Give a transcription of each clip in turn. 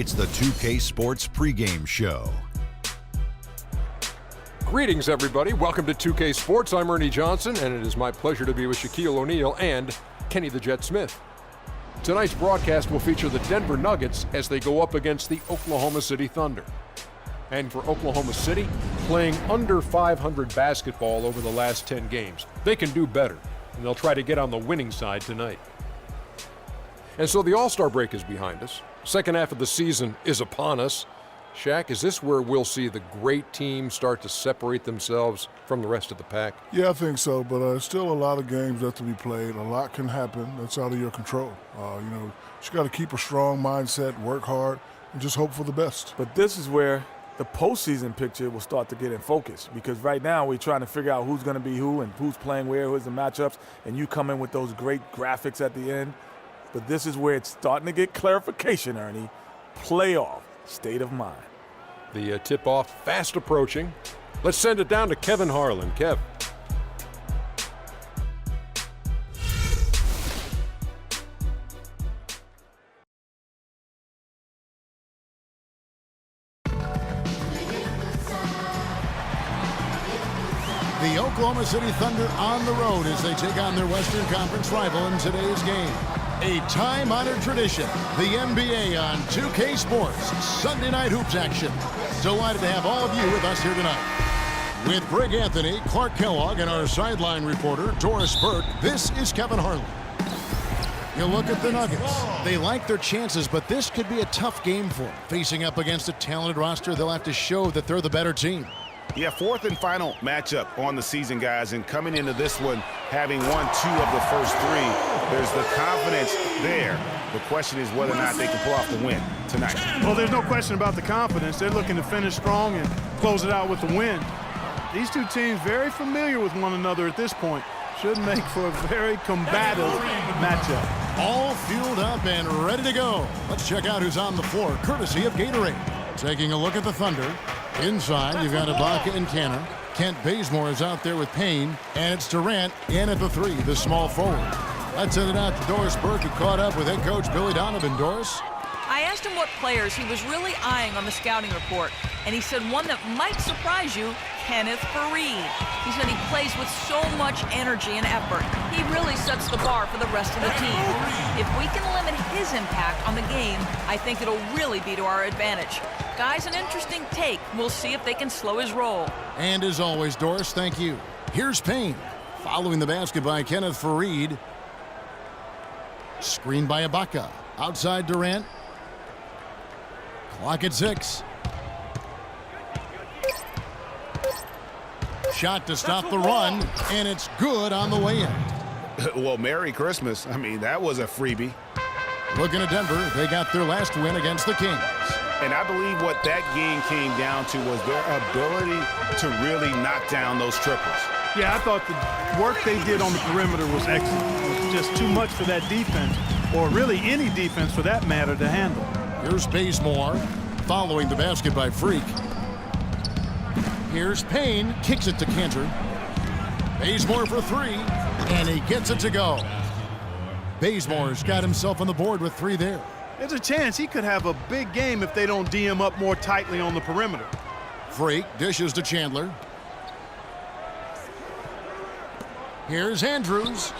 It's the 2K Sports pregame show. Greetings, everybody. Welcome to 2K Sports. I'm Ernie Johnson, and it is my pleasure to be with Shaquille O'Neal and Kenny the Jet Smith. Tonight's broadcast will feature the Denver Nuggets as they go up against the Oklahoma City Thunder. And for Oklahoma City, playing under 500 basketball over the last 10 games. They can do better, and they'll try to get on the winning side tonight. And so the All-Star break is behind us. Second half of the season is upon us. Shaq, is this where we'll see the great teams start to separate themselves from the rest of the pack? Yeah, I think so, but still a lot of games left to be played. A lot can happen that's out of your control. You just got to keep a strong mindset, work hard, and just hope for the best. But this is where the postseason picture will start to get in focus, because right now we're trying to figure out who's going to be who and who's playing where, who's the matchups, and you come in with those great graphics at the end. But this is where it's starting to get clarification, Ernie. Playoff state of mind. The tip-off fast approaching. Let's send it down to Kevin Harlan. Kev. The Oklahoma City Thunder on the road as they take on their Western Conference rival in today's game. A time-honored tradition, the NBA on 2K Sports, Sunday Night Hoops action. Delighted to have all of you with us here tonight. With Greg Anthony, Clark Kellogg, and our sideline reporter, Doris Burke, this is Kevin Harlan. You look at the Nuggets. They like their chances, but this could be a tough game for them. Facing up against a talented roster, they'll have to show that they're the better team. Yeah, fourth and final matchup on the season, guys, and coming into this one, having won 2 of the first 3, there's the confidence there. The question is whether or not they can pull off the win tonight. Well, there's no question about the confidence. They're looking to finish strong and close it out with the win. These two teams very familiar with one another at this point. Should make for a very combative matchup. All fueled up and ready to go. Let's check out who's on the floor, courtesy of Gatorade. Taking a look at the Thunder. Inside, you've got Ibaka and Canner. Kent Bazemore is out there with Payne, and it's Durant in at the 3, the small forward. Let's send it out to Doris Burke, who caught up with head coach Billy Donovan. Doris? I asked him what players he was really eyeing on the scouting report, and he said one that might surprise you, Kenneth Faried. He said he plays with so much energy and effort. He really sets the bar for the rest of the team. If we can limit his impact on the game, I think it'll really be to our advantage. Guys, an interesting take. We'll see if they can slow his roll. And as always, Doris, thank you. Here's Payne. Following the basket by Kenneth Faried. Screen by Ibaka. Outside Durant. Clock at 6. Shot to stop the run, and it's good on the way in. Well, Merry Christmas. I mean, that was a freebie. Looking at Denver, they got their last win against the Kings. And I believe what that game came down to was their ability to really knock down those triples. Yeah, I thought the work they did on the perimeter was excellent. It was just too much for that defense, or really any defense for that matter, to handle. Here's Bazemore, following the basket by Freak. Here's Payne, kicks it to Cantor. Bazemore for 3, and he gets it to go. Bazemore's got himself on the board with 3 there. There's a chance he could have a big game if they don't D him up more tightly on the perimeter. Freak dishes to Chandler. Here's Andrews.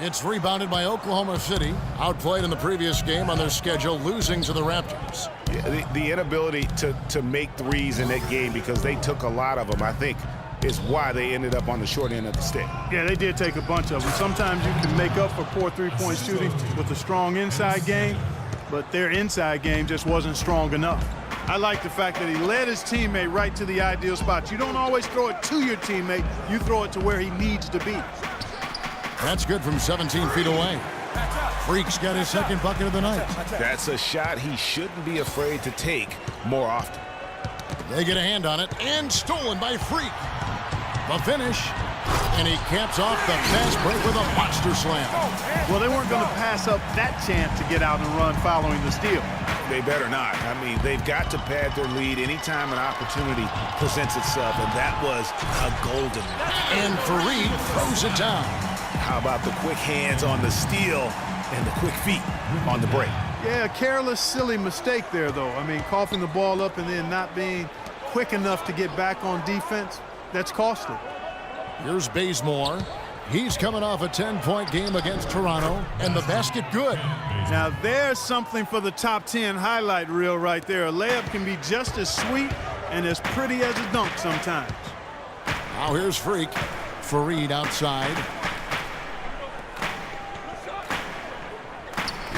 It's rebounded by Oklahoma City. Outplayed in the previous game on their schedule, losing to the Raptors. Yeah, the inability to make threes in that game, because they took a lot of them, I think, is why they ended up on the short end of the stick. Yeah, they did take a bunch of them. Sometimes you can make up for poor three-point shooting with a strong inside game, but their inside game just wasn't strong enough. I like the fact that he led his teammate right to the ideal spot. You don't always throw it to your teammate. You throw it to where he needs to be. That's good from 17 feet away. Freak's got his second bucket of the night. That's a shot he shouldn't be afraid to take more often. They get a hand on it, and stolen by Freak. The finish, and he caps off the fast break with a monster slam. Well, they weren't going to pass up that chance to get out and run following the steal. They better not. I mean, they've got to pad their lead anytime an opportunity presents itself, and that was a golden one. And Faried throws it down. How about the quick hands on the steal and the quick feet on the break? Yeah, a careless, silly mistake there, though. I mean, coughing the ball up and then not being quick enough to get back on defense, that's costly. Here's Bazemore. He's coming off a 10-point game against Toronto, and the basket good. Now, there's something for the top 10 highlight reel right there. A layup can be just as sweet and as pretty as a dunk sometimes. Now here's Freak. Fareed outside.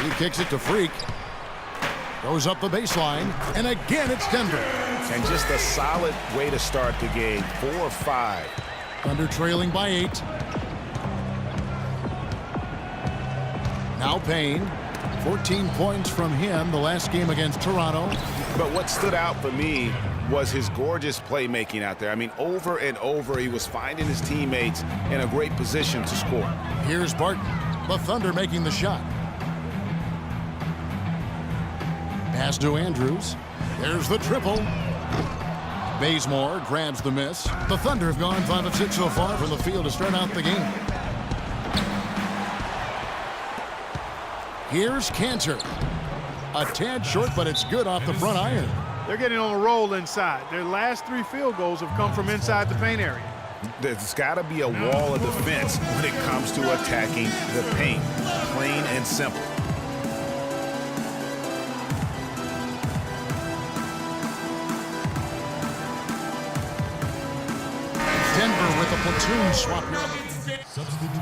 He kicks it to Freak. Goes up the baseline, and again it's Denver. And just a solid way to start the game. 4-5. Thunder trailing by 8. Now Payne. 14 points from him the last game against Toronto. But what stood out for me was his gorgeous playmaking out there. I mean, over and over, he was finding his teammates in a great position to score. Here's Barton. The Thunder making the shot. Pass to Andrews. There's the triple. Bazemore grabs the miss. The Thunder have gone 5 of 6 so far from the field to start out the game. Here's Cantor. A tad short, but it's good off the front iron. They're getting on a roll inside. Their last 3 field goals have come from inside the paint area. There's got to be a wall of defense when it comes to attacking the paint. Plain and simple. Denver with a platoon swap here. Substitution.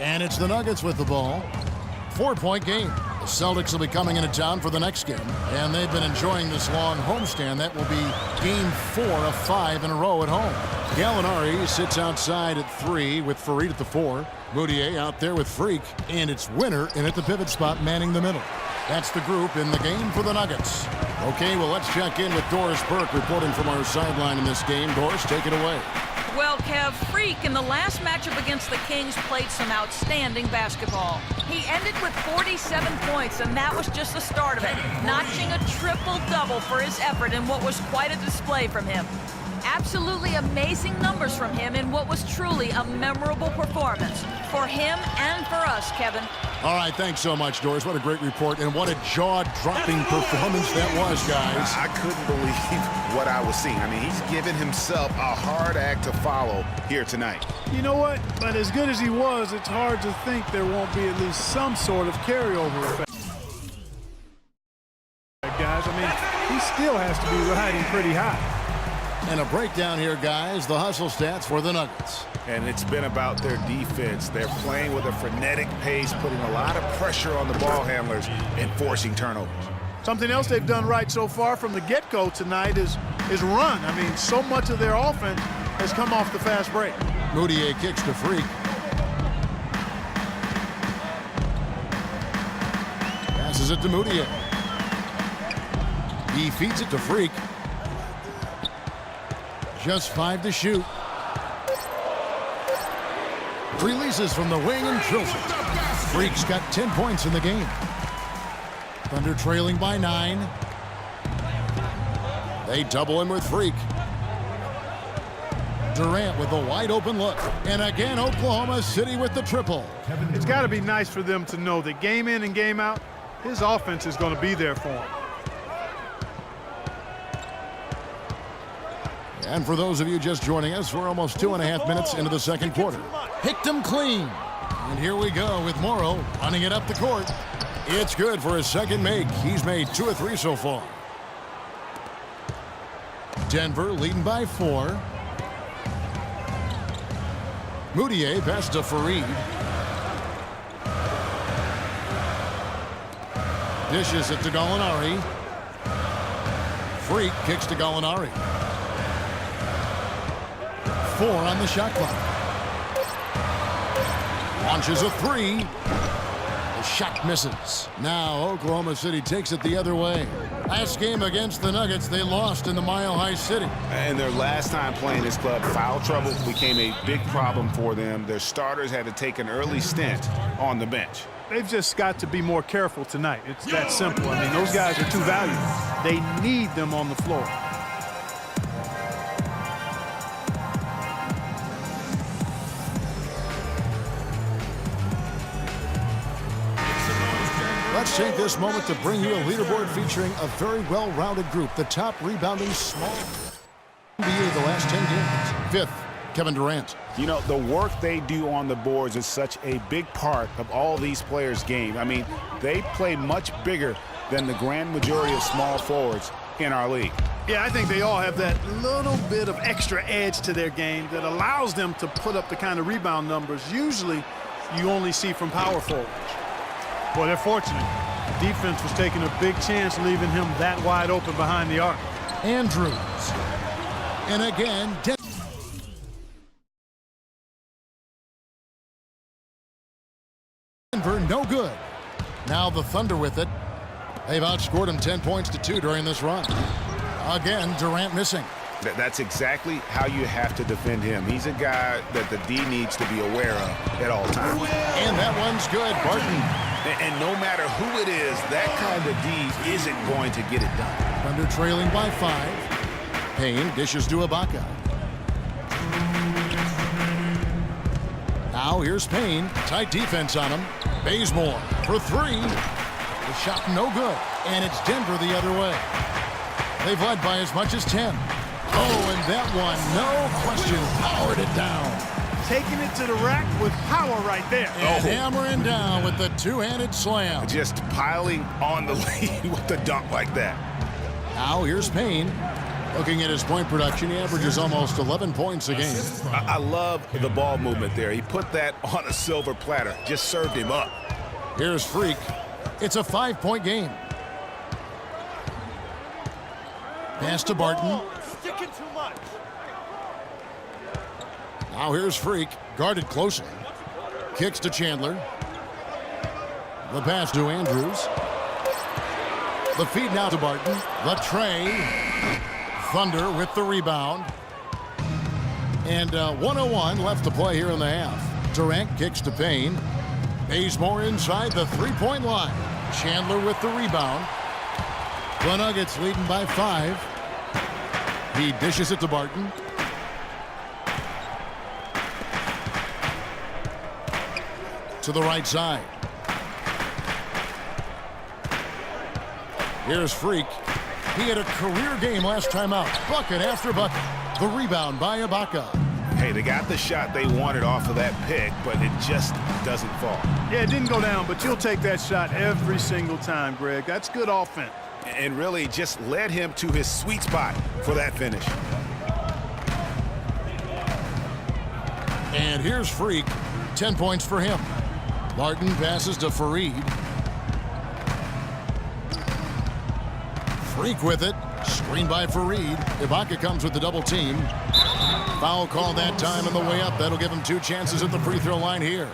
And it's the Nuggets with the ball. 4-point game. The Celtics will be coming into town for the next game, and they've been enjoying this long homestand. That will be game 4 of 5 in a row at home. Gallinari sits outside at 3 with Fareed at the 4. Moutier out there with Freak, and it's Winner in at the pivot spot manning the middle. That's the group in the game for the Nuggets. Okay, well, let's check in with Doris Burke reporting from our sideline in this game. Doris, take it away. Well, Kev, Freak in the last matchup against the Kings played some outstanding basketball. He ended with 47 points, and that was just the start of it, notching a triple-double for his effort in what was quite a display from him. Absolutely amazing numbers from him in what was truly a memorable performance for him and for us, Kevin. All right, thanks so much, Doris. What a great report, and what a jaw-dropping performance that was, guys. I couldn't believe what I was seeing. I mean, he's given himself a hard act to follow here tonight. You know what? But as good as he was, it's hard to think there won't be at least some sort of carryover effect. Guys, I mean, he still has to be riding pretty high. And a breakdown here, guys. The hustle stats for the Nuggets. And it's been about their defense. They're playing with a frenetic pace, putting a lot of pressure on the ball handlers and forcing turnovers. Something else they've done right so far from the get-go tonight is run. I mean, so much of their offense has come off the fast break. Moutier kicks to Freak. Passes it to Moutier. He feeds it to Freak. Just 5 to shoot. Releases from the wing and drills it. Freak's got 10 points in the game. Thunder trailing by 9. They double him with Freak. Durant with a wide open look. And again, Oklahoma City with the triple. It's got to be nice for them to know that game in and game out, his offense is going to be there for him. And for those of you just joining us, we're almost 2.5 minutes into the second quarter. Picked him clean. And here we go with Morrow running it up the court. It's good for his second make. He's made 2 of 3 so far. Denver leading by 4. Moutier pass to Fareed. Dishes it to Gallinari. Freak kicks to Gallinari. 4 on the shot clock. Launches a 3. The shot misses. Now Oklahoma City takes it the other way. Last game against the Nuggets, they lost in the Mile High City. And their last time playing this club, foul trouble became a big problem for them. Their starters had to take an early stint on the bench. They've just got to be more careful tonight. It's that simple. I mean, those guys are too valuable. They need them on the floor. Let's take this moment to bring you a leaderboard featuring a very well-rounded group. The top rebounding small NBA the last 10 games. Fifth, Kevin Durant. You know, the work they do on the boards is such a big part of all these players' game. I mean, they play much bigger than the grand majority of small forwards in our league. Yeah, I think they all have that little bit of extra edge to their game that allows them to put up the kind of rebound numbers usually you only see from power forwards. Boy, they're fortunate. The defense was taking a big chance leaving him that wide open behind the arc. Andrews. And again, Denver, no good. Now the Thunder with it. They've outscored him 10 points to 2 during this run. Again, Durant missing. That's exactly how you have to defend him. He's a guy that the D needs to be aware of at all times. And that one's good. Barton. And no matter who it is, that kind of D isn't going to get it done. Thunder trailing by 5. Payne dishes to Ibaka. Now here's Payne. Tight defense on him. Bazemore for 3. The shot no good. And it's Denver the other way. They've led by as much as 10. Oh, and that one, no question, powered it down. Taking it to the rack with power right there. And hammering down with the two-handed slam. Just piling on the lead with a dunk like that. Now here's Payne. Looking at his point production, he averages almost 11 points a game. I love the ball movement there. He put that on a silver platter, just served him up. Here's Freak. It's a 5-point game. Pass to Barton. Now here's Freak, guarded closely. Kicks to Chandler. The pass to Andrews. The feed now to Barton. The tray. Thunder with the rebound. And 1:01 left to play here in the half. Durant kicks to Payne. Bazemore inside the three-point line. Chandler with the rebound. The Nuggets leading by 5. He dishes it to Barton. To the right side. Here's Freak. He had a career game last time out. Bucket after bucket. The rebound by Ibaka. Hey, they got the shot they wanted off of that pick, but it just doesn't fall. Yeah, it didn't go down, but you'll take that shot every single time, Greg. That's good offense. And really just led him to his sweet spot for that finish. And here's Freak. 10 points for him. Barton passes to Fareed. Freak with it. Screen by Fareed. Ibaka comes with the double team. Foul call that time on the way up. That'll give him 2 chances at the free throw line here.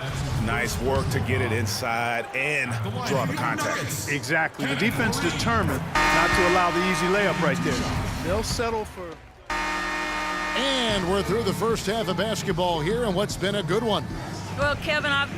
Nice work to get it inside and draw the contact. Exactly. The defense determined not to allow the easy layup right there. They'll settle for... And we're through the first half of basketball here, and what's been a good one. Well, Kevin, I've